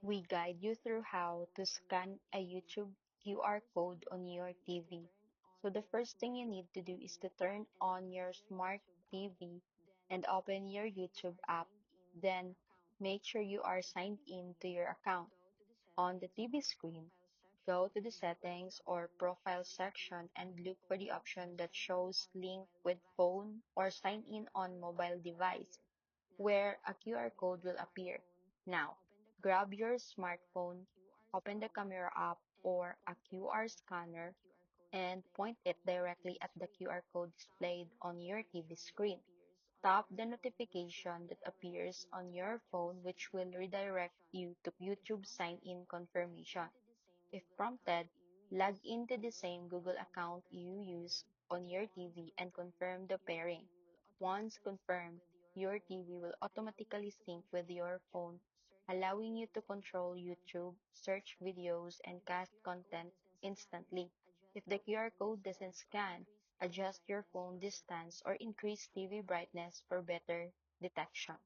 We guide you through how to scan a YouTube QR code on your TV. So the first thing you need to do is to turn on your smart TV and open your YouTube app. Then make sure you are signed in to your account. On the TV screen, go to the settings or profile section and look for the option that shows link with phone or sign in on mobile device, where a QR code will appear. Now, grab your smartphone, open the camera app or a QR scanner, and point it directly at the QR code displayed on your TV screen. Tap the notification that appears on your phone, which will redirect you to YouTube sign-in confirmation. If prompted, log into the same Google account you use on your TV and confirm the pairing. Once confirmed, your TV will automatically sync with your phone, allowing you to control YouTube, search videos, and cast content instantly. If the QR code doesn't scan, adjust your phone distance or increase TV brightness for better detection.